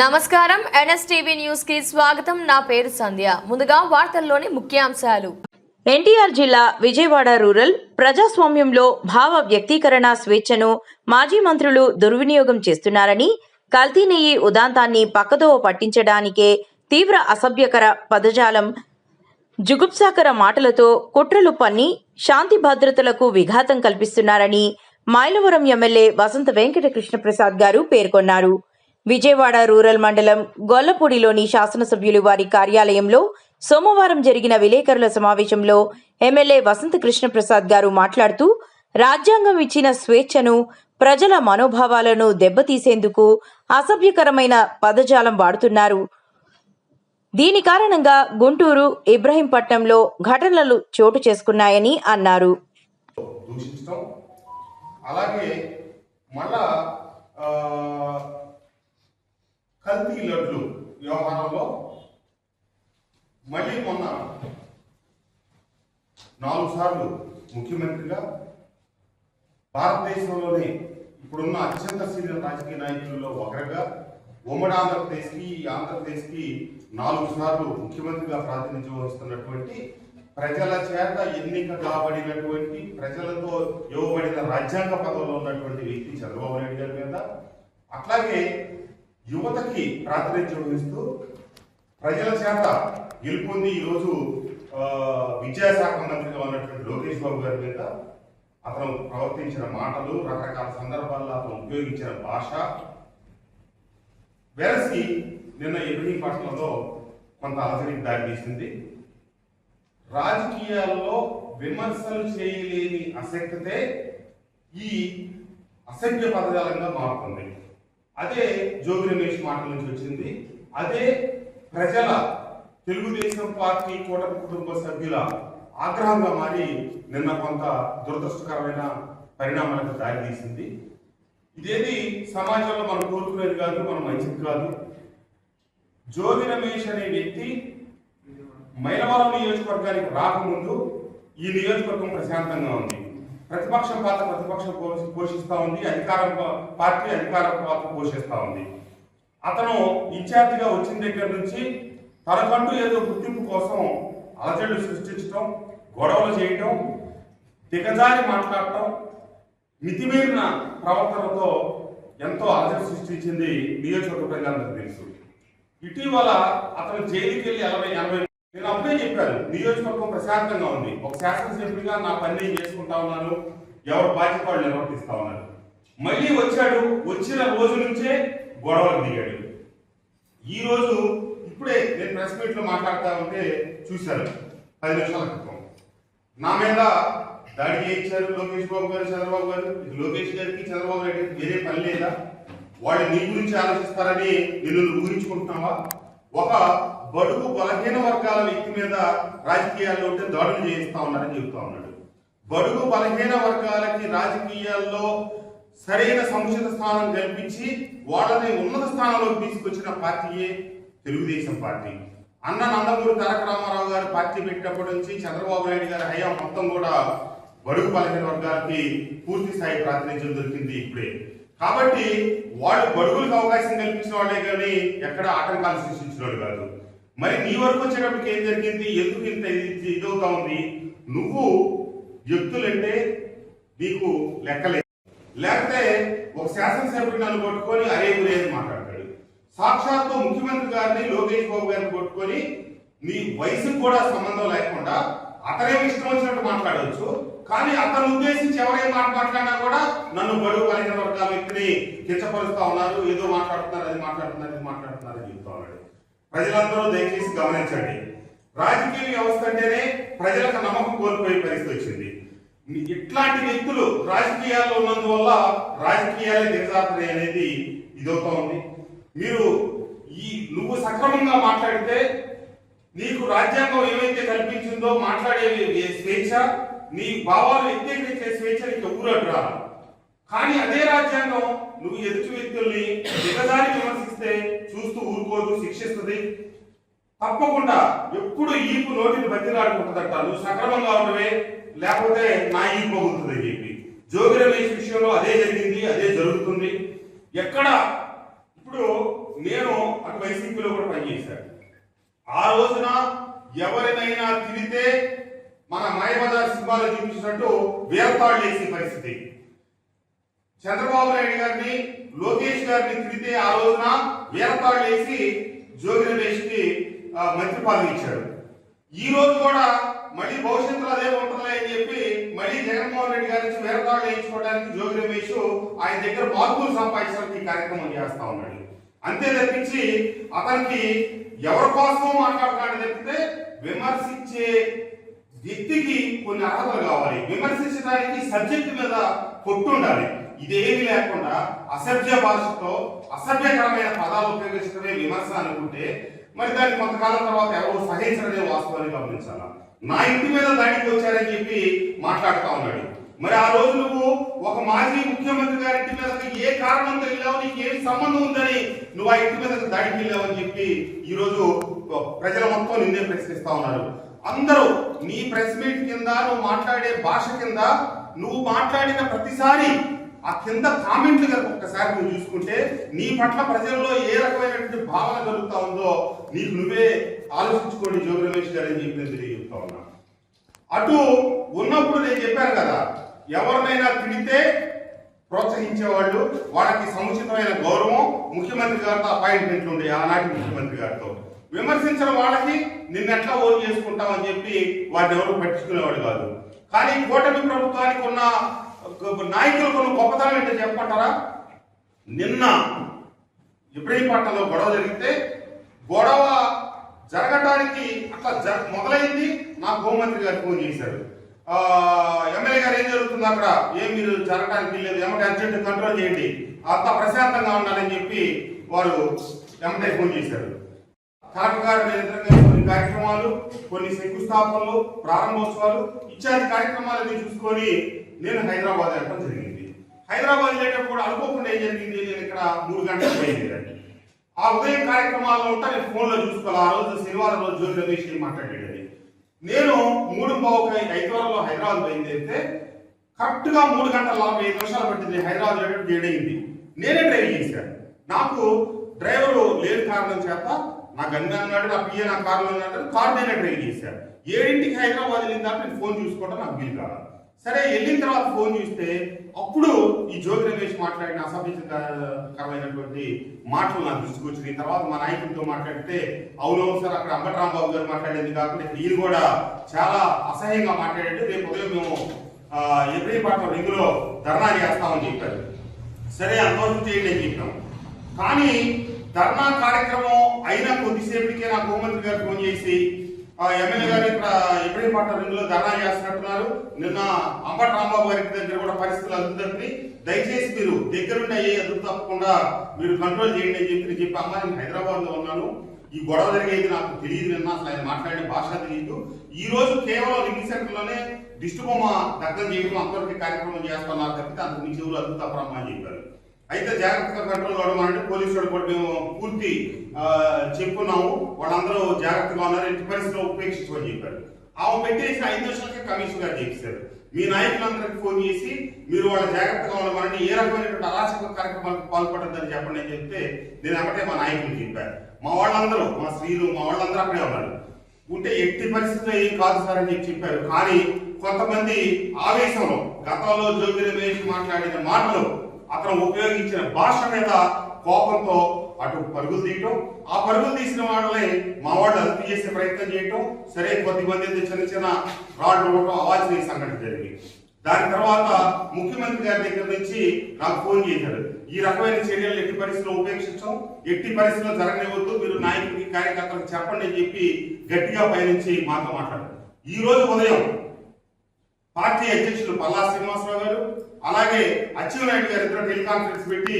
నమస్కారం NSTV news కి స్వాగతం. నా పేరు సంధ్య. ముందుగా వార్తల్లోని ముఖ్యాంశాలు. ఎన్టీఆర్ జిల్లా విజయవాడ రూరల్ ప్రజాస్వామ్యంలో భావ వ్యక్తీకరణ స్వేచ్ఛను మాజీ మంత్రులు దుర్వినియోగం చేస్తున్నారని, కల్తీ నెయ్యి ఉదాంతాన్ని పక్కదోవ పట్టించడానికే తీవ్ర అసభ్యకర పదజాలం, జుగుప్సాకర మాటలతో కుట్రలు పన్ని శాంతి భద్రతలకు విఘాతం కల్పిస్తున్నారని మైలవరం ఎమ్మెల్యే వసంత వెంకట కృష్ణప్రసాద్ గారు పేర్కొన్నారు. విజయవాడ రూరల్ మండలం గొల్లపూడిలోని శాసనసభ్యులు వారి కార్యాలయంలో సోమవారం జరిగిన విలేకరుల సమావేశంలో ఎమ్మెల్యే వసంత కృష్ణప్రసాద్ గారు మాట్లాడుతూ, రాజ్యాంగం ఇచ్చిన స్వేచ్ఛను, ప్రజల మనోభావాలను దెబ్బతీసేందుకు అసభ్యకరమైన పదజాలం వాడుతున్నారు. దీని కారణంగా గుంటూరు, ఇబ్రహీంపట్నంలో ఘటనలు చోటు చేసుకున్నాయని అన్నారు. కల్తీ లడ్లు వ్యవహారంలో మళ్ళీ మొన్న 4 సార్లు ముఖ్యమంత్రిగా భారతదేశంలోనే ఇప్పుడున్న అత్యంత సీనియర్ రాజకీయ నాయకులలో ఒకరిగా ఉమ్మడి ఆంధ్రప్రదేశ్కి 4 సార్లు ముఖ్యమంత్రిగా ప్రాతినిధ్యం వహిస్తున్నటువంటి, ప్రజల చేత ఎన్నిక కాబడినటువంటి, ప్రజలతో ఇవ్వబడిన రాజ్యాంగ పదవిలో ఉన్నటువంటి వ్యక్తి చంద్రబాబు నాయుడు గారి మీద, అట్లాగే యువతకి ప్రాతినిధ్యం వహిస్తూ ప్రజల చేత గెలుపొంది ఈరోజు విద్యాశాఖ మంత్రిగా ఉన్నటువంటి లోకేష్ బాబు గారి మీద అతను ప్రవర్తించిన మాటలు, రకరకాల సందర్భాల్లో అతను ఉపయోగించిన భాష వెరసి నిన్న ఇబ్రహీంపట్నంలో కొంత అలజడికి దారితీసింది. రాజకీయాల్లో విమర్శలు చేయలేని అసక్తే ఈ అసభ్య పదజాలంగా మారుతుంది. అదే జోగి రమేష్ మాటల నుంచి వచ్చింది. అదే ప్రజల తెలుగుదేశం పార్టీ కూటమి కుటుంబ సభ్యుల ఆగ్రహంగా మారి నిన్న కొంత దురదృష్టకరమైన పరిణామాలకు దారితీసింది. ఇదేది సమాజంలో మనం కోరుకునేది కాదు, మనం మంచిది కాదు. జోగి రమేష్ అనే వ్యక్తి మైలవరం నియోజకవర్గానికి రాకముందు ఈ నియోజకవర్గం ప్రశాంతంగా ఉంది. ప్రతిపక్షం పాత్ర ప్రతిపక్షం పోషిస్తూ ఉంది, అధికార పాత్ర పోషిస్తూ ఉంది. అతను ఇన్ఛార్జిగా వచ్చిన దగ్గర నుంచి తనకంటూ ఏదో గుర్తింపు కోసం అలజడులు సృష్టించడం, గొడవలు చేయటం, దిగజారి మాట్లాడటం, మితిమీరిన ప్రవర్తనతో ఎంతో అలజడి సృష్టించింది నియోజకవర్గ ప్రజలందరికీ తెలుసు. ఇటీవల అతను జైలుకి వెళ్ళి 80 నేను అప్పుడే చెప్పాను, నియోజకవర్గం ప్రశాంతంగా ఉంది, ఒక శాసనసభ్యుడిగా నా పని నేను చేసుకుంటా ఉన్నాను, ఎవరు బాధ్యత వాళ్ళు నిర్వర్తిస్తా ఉన్నారు. మళ్ళీ వచ్చాడు, వచ్చిన రోజు నుంచే గొడవలు దిగాడు. ఈ రోజు ఇప్పుడే నేను ప్రెస్ మీట్ లో మాట్లాడుతూ ఉంటే చూశాను, 10 నిమిషాల క్రితం నా మీద దాడి చేయించారు లోకేష్ బాబు గారు, చంద్రబాబు గారు. లోకేష్ గారికి చంద్రబాబు గారికి వేరే పని లేదా? వాళ్ళు నీ గురించి ఆలోచిస్తారని నేను ఊహించుకుంటున్నావా? ఒక బడుగు బలహీన వర్గాల వ్యక్తి మీద రాజకీయాల్లో ఉంటే దాడులు చేయిస్తా ఉన్నారని చెబుతా ఉన్నాడు. బడుగు బలహీన వర్గాలకి రాజకీయాల్లో సరైన సముచిత స్థానం కల్పించి వాళ్ళని ఉన్నత స్థానంలోకి తీసుకొచ్చిన పార్టీయే తెలుగుదేశం పార్టీ. అన్న నందమూరి తారక రామారావు గారు పార్టీ పెట్టినప్పటి నుంచి చంద్రబాబు నాయుడు గారి హయాం మొత్తం కూడా బడుగు బలహీన వర్గాలకి పూర్తి స్థాయి ప్రాతినిధ్యం దొరికింది ఇప్పుడే. కాబట్టి వాళ్ళు బడుగులకు అవకాశం కల్పించిన వాళ్ళే కానీ ఎక్కడ ఆటంకాలు సృష్టించిన వాళ్ళు కాదు. మరి నీ వరకు వచ్చేటప్పటికి ఏం జరిగింది? ఎందుకు ఇంత ఇదవుతా ఉంది? నువ్వు వ్యక్తులంటే నీకు లెక్కలేదు. లేకపోతే ఒక శాసనసభ్యుడు నన్ను పట్టుకొని అరే గురే అని మాట్లాడతాడు. సాక్షాత్తు ముఖ్యమంత్రి గారిని, లోకేష్ బాబు గారిని పట్టుకొని నీ వయసుకు కూడా సంబంధం లేకుండా అతనే ఇష్టం వచ్చినట్టు మాట్లాడవచ్చు. కానీ అతను ఉద్దేశించి ఎవరైనా మాట్లాడినా కూడా నన్ను బడుగు బలహీన వర్గాల వ్యక్తిని కించపరుస్తా ఉన్నారు, ఏదో మాట్లాడుతున్నారు, అది మాట్లాడుతున్నారు, ఇది మాట్లాడుతున్నారు అని చెప్తా ఉన్నాడు. ప్రజలందరూ దయచేసి గమనించండి, రాజకీయ వ్యవస్థ అంటేనే ప్రజలకు నమ్మకం కోల్పోయే పరిస్థితి వచ్చింది. ఇట్లాంటి వ్యక్తులు రాజకీయాల్లో ఉన్నందువల్ల రాజకీయాలే దిగజారుతాయి అనేది ఇదవుతా ఉంది. నువ్వు సక్రమంగా మాట్లాడితే నీకు రాజ్యాంగం ఏమైతే కల్పించిందో మాట్లాడే స్వేచ్ఛ, నీ భావాలు వ్యక్తీకరించే స్వేచ్ఛ నీకు ఊరడ్రా. కానీ అదే రాజ్యాంగం నువ్వు ఎదుటి వ్యక్తుల్ని దిగజారి విమర్శిస్తే చూస్తూ ఊరుకోదు, శిక్షిస్తుంది. తప్పకుండా ఎప్పుడు ఈపు నోటిని బతిలాడుకుంటుందట, నువ్వు సక్రమంగా ఉండవే, లేకపోతే నా ఈపు అవుతుందని చెప్పి. జోగి రమేష్ విషయంలో అదే జరిగింది, అదే జరుగుతుంది. ఎక్కడ ఇప్పుడు నేను అటు వైసీపీలో కూడా పనిచేశాను. ఆ రోజున ఎవరినైనా తిరిగితే మన మాయబజార్ సినిమాలో చూపించినట్టు వీరతాళ్ళు వేసే పరిస్థితి. చంద్రబాబు నాయుడు గారిని, లోకేష్ గారిని తిరిగితే ఆ రోజున వీరతాళ్ళు వేసి జోగి రమేష్ కి మంత్రి పదవి ఇచ్చాడు. ఈ రోజు కూడా మళ్ళీ భవిష్యత్తులో అదే ఉంటుందిలే అని చెప్పి మళ్ళీ జగన్మోహన్ రెడ్డి గారి నుంచి వీరతాళ్ళు వేయించుకోవడానికి జోగి రమేష్ ఆయన దగ్గర మార్పులు సంపాదించడానికి ఈ కార్యక్రమం చేస్తా ఉన్నాడు. అంతే తప్పించి అతనికి ఎవరి కోసం మాట్లాడతాడు తప్పితే విమర్శించే వ్యక్తికి కొన్ని అర్హతలు కావాలి. విమర్శించడానికి సబ్జెక్ట్ మీద కొట్టుండాలి. ఇదేమీ లేకుండా అసభ్య భాషతో అసభ్యకరమైన పదాలు ఉపయోగించడమే విమర్శ అనుకుంటే మరి దాన్ని కొంతకాలం తర్వాత ఎవరు సహించడమే వాస్తవాన్ని గమనించాలా. నా ఇంటి మీద దాడికి వచ్చారని చెప్పి మాట్లాడుతా ఉన్నాడు. మరి ఆ రోజు నువ్వు ఒక మాజీ ముఖ్యమంత్రి గారి ఇంటి మీద ఏ కారణంతో వెళ్ళావు, నీకు ఏమి సంబంధం ఉందని నువ్వు ఆ ఇంటి మీద దాడికి వెళ్ళావు అని చెప్పి ఈ రోజు ప్రజల మొత్తం నిన్నే ప్రశ్నిస్తా ఉన్నారు. అందరూ నీ ప్రెస్ మీట్ కింద నువ్వు మాట్లాడే భాష కింద నువ్వు మాట్లాడిన ప్రతిసారి ఆ కింద కామెంట్లు కనుక ఒక్కసారి నువ్వు చూసుకుంటే నీ పట్ల ప్రజల్లో ఏ రకమైనటువంటి భావన కలుగుతా ఉందో నీకు నువ్వే ఆలోచించుకోండి జోగి రమేష్ గారు అని చెప్పి నేను తెలియజేస్తా ఉన్నా. అటు ఉన్నప్పుడు నేను చెప్పాను కదా, ఎవరినైనా తిడితే ప్రోత్సహించేవాళ్ళు వాళ్ళకి సముచితమైన గౌరవం ముఖ్యమంత్రి గారితో అపాయింట్మెంట్లు ఉండే ఆనాటి ముఖ్యమంత్రి గారితో. విమర్శించిన వాళ్ళకి నిన్నెట్లా ఓటు చేసుకుంటామని చెప్పి వారిని ఎవరు పట్టించుకునేవాడు కాదు. కానీ కూటమి ప్రభుత్వానికి ఉన్న నాయకులకు ఉన్న గొప్పతనం ఏంటో చెప్పమంటారా? నిన్న ఇబ్రహీంపట్నంలో గొడవ జరిగితే గొడవ జరగడానికి అట్లా మొదలైంది. నాకు హోంమంత్రి గారు ఫోన్ చేశారు, ఎమ్మెల్యే గారు ఏం జరుగుతుంది అక్కడ, ఏం మీరు జరగడానికి లేదు, ఏమంటే అర్జెంట్ కంట్రోల్ చేయండి, అంతా ప్రశాంతంగా ఉండాలని చెప్పి వారు ఎమ్మెల్యే ఫోన్ చేశారు. కలెక్టర్ గారు నిరంతరంగా కొన్ని కార్యక్రమాలు, కొన్ని శంకుస్థాపనలు, ప్రారంభోత్సవాలు ఇత్యాది కార్యక్రమాలని చూసుకొని నేను హైదరాబాద్ వెళ్ళడం జరిగింది. హైదరాబాద్ వెళ్ళేటప్పుడు అనుకోకుండా ఏం జరిగింది, నేను ఇక్కడ 3 గంటలకు బయలుదేరాను. ఆ ఉదయం కార్యక్రమాల్లో ఉంటా నేను ఫోన్లో చూసుకోవాలి. ఆ రోజు శనివారం రోజు జోగి రమేష్ మాట్లాడేది. నేను 3:35 హైదరాబాద్ బయలుదేరితే కరెక్ట్గా 3 గంటల 45 నిమిషాలు పట్టింది హైదరాబాద్ వెళ్ళడం 7 అయింది. నేనే డ్రైవ్ చేశాను. నాకు డ్రైవరు లేని కారణం చేత నా గన్ను అన్నాడు, నా పిఏ నా కారులో అన్నాడు, కారు నేనే డ్రైవ్ చేశాను. 7ంటికి హైదరాబాద్ వెళ్ళిన దాకా నేను ఫోన్ చూసుకోవడం నాకు వీలు కాదు. సరే వెళ్ళిన తర్వాత ఫోన్ చూస్తే అప్పుడు ఈ జోగి రమేష్ మాట్లాడిన అసభ్యకరమైనటువంటి మాటలు నాకు దృష్టికి వచ్చినాయి. తర్వాత మా నాయకుడితో మాట్లాడితే అవునవును సార్, అక్కడ అంబటి రాంబాబు గారు మాట్లాడేది కాకుండా ఈయన కూడా చాలా అసహ్యంగా మాట్లాడాడు, రేపు ఉదయం మేము ఇబ్రహీంపట్నం రింగులో ధర్నా చేస్తామని చెప్పారు. సరే అంతవరకు చేయండి అని చెప్పాం. కానీ ధర్నా కార్యక్రమం అయినా కొద్దిసేపటికే నాకు హోంమంత్రి గారు ఫోన్ చేసి ఎమ్మెల్యే గారు ఇక్కడ ఇబ్రహీంపట్నం రింగులో ధర్నా చేస్తున్నట్టున్నారు, నిన్న అంబటి రాంబాబు గారి దగ్గర కూడా పరిస్థితులు అదుపుతప్పి దయచేసి మీరు దగ్గరుండి అయ్యే అదుపు తప్పకుండా మీరు కంట్రోల్ చేయండి అని చెప్పి అమ్మా నేను హైదరాబాద్ లో ఉన్నాను, ఈ గొడవ జరిగేది నాకు తెలియదు, నిన్న అసలు ఆయన మాట్లాడే భాష తెలియదు, ఈ రోజు కేవలం లింక్ సెంటర్ లోనే దిష్టి బొమ్మ దగ్ధం చేయడం అంతవరకు కార్యక్రమం చేస్తున్నారు తప్పితే అంతకు మించి ఎవరు అదుపు తప్పరమ్మా అని చెప్పారు. అయితే జాగ్రత్తగా కంట్రోల్ అవ్వడం పోలీసు వాళ్ళు కూడా మేము పూర్తి చెప్పుకున్నాము, వాళ్ళందరూ జాగ్రత్తగా ఉన్నారు, ఎట్టి పరిస్థితిలో ఉపేక్షించమని చెప్పారు. ఆమె పెట్టేసిన 5 నిమిషాలకే కమిషన్ గారు చేశారు. మీ నాయకులందరికీ ఫోన్ చేసి మీరు వాళ్ళ జాగ్రత్తగా ఉండమని, ఏ రకమైనటువంటి అరాచక కార్యక్రమాలకు పాల్పడద్దని చెప్పండి అని చెప్తే నేను అక్కడే మా నాయకులు చెప్పారు. మా వాళ్ళందరూ, మా స్త్రీలు, మా వాళ్ళందరూ అక్కడే ఉన్నారు. ఉంటే ఎట్టి పరిస్థితుల్లో ఏం కాదు సార్ అని చెప్పారు. కానీ కొంతమంది ఆవేశంలో గతంలో జోగి రమేష్ మాట్లాడిన మాటలు, అతను ఉపయోగించిన భాష మీద కోపంతో అటు పరుగులు తీయటం, ఆ పరుగులు తీసిన వాళ్ళని మా వాళ్ళు అదుపు చేసే ప్రయత్నం చేయటం, సరే కొద్దిమంది చిన్న చిన్న రాళ్ళు ఇవ్వటం, అవాంఛనీయ సంఘటన జరిగింది. దాని తర్వాత ముఖ్యమంత్రి గారి దగ్గర నుంచి నాకు ఫోన్ చేశారు, ఈ రకమైన చర్యలు ఎట్టి పరిస్థితుల్లో ఉపేక్షించాం, ఎట్టి పరిస్థితుల్లో జరగనివ్వద్దు, మీరు నాయకుడికి కార్యకర్తలకు చెప్పండి అని చెప్పి గట్టిగా పైనుంచి మాతో మాట్లాడారు. ఈ రోజు ఉదయం పార్టీ అధ్యక్షులు పల్లా శ్రీనివాసరావు గారు అలాగే అచ్చెన్నాయుడు గారు ఇద్దరు టెలికాన్ఫరెన్స్ పెట్టి